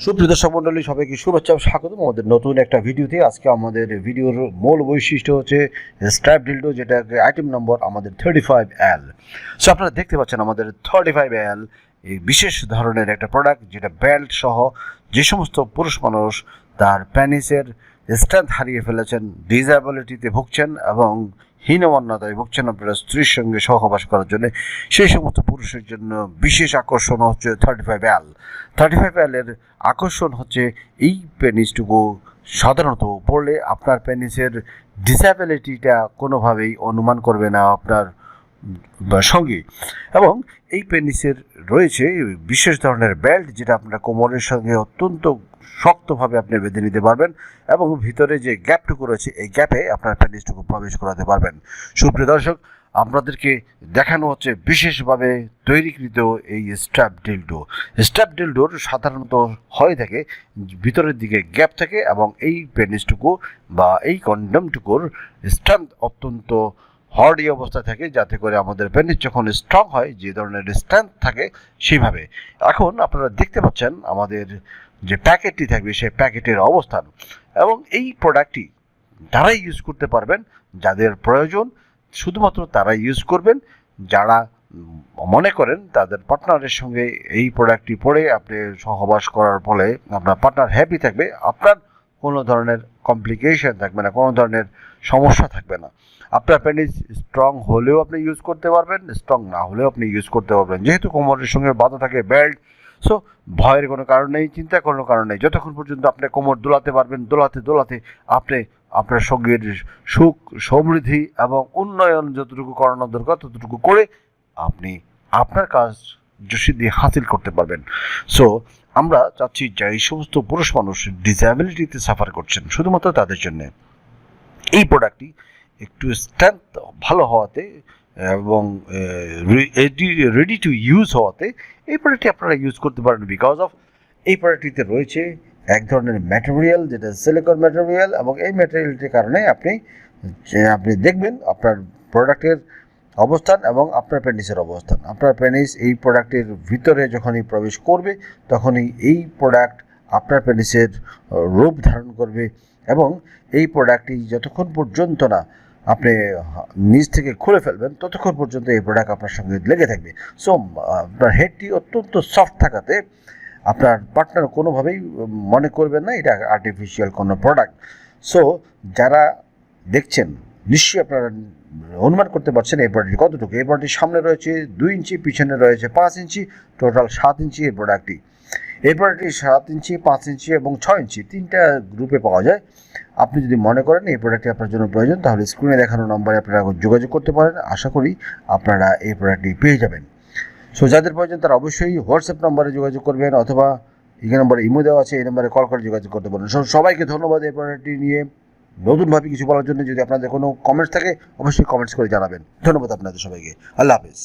সুপ্রিয় দর্শক মণ্ডলী, সবাইকে শুভেচ্ছা ও স্বাগতম আমাদের নতুন একটা ভিডিওতে। আজকে আমাদের ভিডিওর মূল বৈশিষ্ট্য হচ্ছে স্ট্র্যাপ ডিল্ডো, যেটা আইটেম নম্বর আমাদের 35L। সো আপনারা দেখতে পাচ্ছেন আমাদের 35L এই বিশেষ ধরনের একটা প্রোডাক্ট, যেটা বেল্ট সহ যে সমস্ত পুরুষ মানুষ তার প্যানিসের স্ট্রেংথ হারিয়ে ফেলেছেন, ডিসএবিলিটিতে ভুগছেন এবং হীনমন্যতায় ভুগছেন আপনারা স্ত্রীর সঙ্গে সহবাস করার জন্য, সেই সমস্ত পুরুষের জন্য বিশেষ আকর্ষণ হচ্ছে 35L। 35L এর আকর্ষণ হচ্ছে এই পেনিসটুকু সাধারণত পড়লে আপনার পেনিসের ডিসএবিলিটিটা কোনোভাবেই অনুমান করবে না আপনার সঙ্গী। এবং এই পেনিসের রয়েছে বিশেষ ধরনের বেল্ট, যেটা আপনার কোমরের সঙ্গে অত্যন্ত শক্তভাবে আপনি বেঁধে নিতে পারবেন এবং ভিতরে যে গ্যাপটুকু রয়েছে এই গ্যাপে আপনার পেনিসটুকু প্রবেশ করাতে পারবেন। সুপ্রিয় দর্শক, আপনাদেরকে দেখানো হচ্ছে বিশেষভাবে তৈরিকৃত এই স্ট্র্যাপ ডিল্ডো। স্ট্র্যাপ ডিল্ডোর সাধারণত হয়ে থাকে ভিতরের দিকে গ্যাপ থাকে এবং এই পেনিসটুকু বা এই কন্ডমটুকুর স্ট্রেংথ অত্যন্ত হার্ডি অবস্থায় থাকে, যাতে করে আমাদের পেনিস যখন স্ট্রং হয় যে ধরনের স্ট্রেংথ থাকে সেইভাবে। এখন আপনারা দেখতে পাচ্ছেন আমাদের যে প্যাকেটটি থাকবে সেই প্যাকেটের অবস্থান, এবং এই প্রোডাক্টটি তারাই ইউজ করতে পারবেন যাদের প্রয়োজন, শুধুমাত্র তারাই ইউজ করবেন যারা মনে করেন তাদের পার্টনারের সঙ্গে এই প্রোডাক্টটি পরে আপনি সহবাস করার ফলে আপনার পার্টনার হ্যাপি থাকবে, আপনার কোনো ধরনের কমপ্লিকেশন থাকবে না, কোনো ধরনের সমস্যা থাকবে না। আপনার পেনিস স্ট্রং হলেও আপনি ইউজ করতে পারবেন, স্ট্রং না হলেও আপনি ইউজ করতে পারবেন, যেহেতু কোমরের সঙ্গে বাঁধা থাকে বেল্ট। সো ভয়ের কোনো কারণ নেই, চিন্তার কোনো কারণ নেই। যতক্ষণ পর্যন্ত আপনি কোমর দোলাতে পারবেন, দোলাতে দোলাতে আপনি আপনার সঙ্গীর সুখ, সমৃদ্ধি এবং উন্নয়ন যতটুকু করানো দরকার ততটুকু করে আপনি আপনার কাজ যশিদ্ধি হাসিল করতে পারবেন। সো আমরা চাচ্ছি যে এই সমস্ত পুরুষ মানুষ ডিসএবিলিটিতে সাফার করছেন, শুধুমাত্র তাদের জন্য এই প্রোডাক্টটি একটু স্ট্রেংথ ভালো হওয়াতে এবং রেডি টু ইউজ হওয়াতে এই প্রোডাক্টটি আপনারা ইউজ করতে পারেন। বিকজ অফ এই প্রোডাক্টটিতে রয়েছে এক ধরনের ম্যাটেরিয়াল, যেটা সিলিকন ম্যাটেরিয়াল, এবং এই ম্যাটেরিয়ালটির কারণে আপনি দেখবেন আপনার প্রোডাক্টের অবস্থান এবং আপনার পেনিসের অবস্থান। আপনার পেনিস এই প্রোডাক্টের ভিতরে যখনই প্রবেশ করবে তখনই এই প্রোডাক্ট আপনার পেনিসের রূপ ধারণ করবে, এবং এই প্রোডাক্টটি যতক্ষণ পর্যন্ত না আপনি নিজ থেকে খুলে ফেলবেন ততক্ষণ পর্যন্ত এই প্রোডাক্ট আপনার সঙ্গে লেগে থাকবে। সো আপনার হেডটি অত্যন্ত সফট থাকাতে আপনার পার্টনার কোনোভাবেই মনে করবেন না এটা আর্টিফিশিয়াল কোনো প্রোডাক্ট। সো যারা দেখছেন নিশ্চয়ই আপনারা অনুমান করতে পারছেন এই প্রোডাক্টটি কতটুকু। এই প্রোডাক্টটির সামনে রয়েছে 2 ইঞ্চি, পিছনে রয়েছে 5 ইঞ্চি, টোটাল 7 ইঞ্চি এই প্রোডাক্টটি। এই প্রোডাক্টটি 7 ইঞ্চি, 5 ইঞ্চি এবং 6 ইঞ্চি তিনটা গ্রুপে পাওয়া যায়। আপনি যদি মনে করেন এই প্রোডাক্টটি আপনার জন্য প্রয়োজন, তাহলে স্ক্রিনে দেখানো নম্বরে আপনারা যোগাযোগ করতে পারেন। আশা করি আপনারা এই প্রোডাক্টটি পেয়ে যাবেন। সো যাদের প্রয়োজন তারা অবশ্যই হোয়াটসঅ্যাপ নম্বরে যোগাযোগ করবেন, অথবা এই নম্বরে ইমো দেওয়া আছে, এই নম্বরে কল করে যোগাযোগ করতে পারেন। সবাইকে ধন্যবাদ এই প্রোডাক্টটি নিয়ে নতুনভাবে কিছু বলার জন্য। যদি আপনাদের কোনো কমেন্টস থাকে অবশ্যই কমেন্টস করে জানাবেন। ধন্যবাদ আপনাদের সবাইকে। আল্লাহ হাফেজ।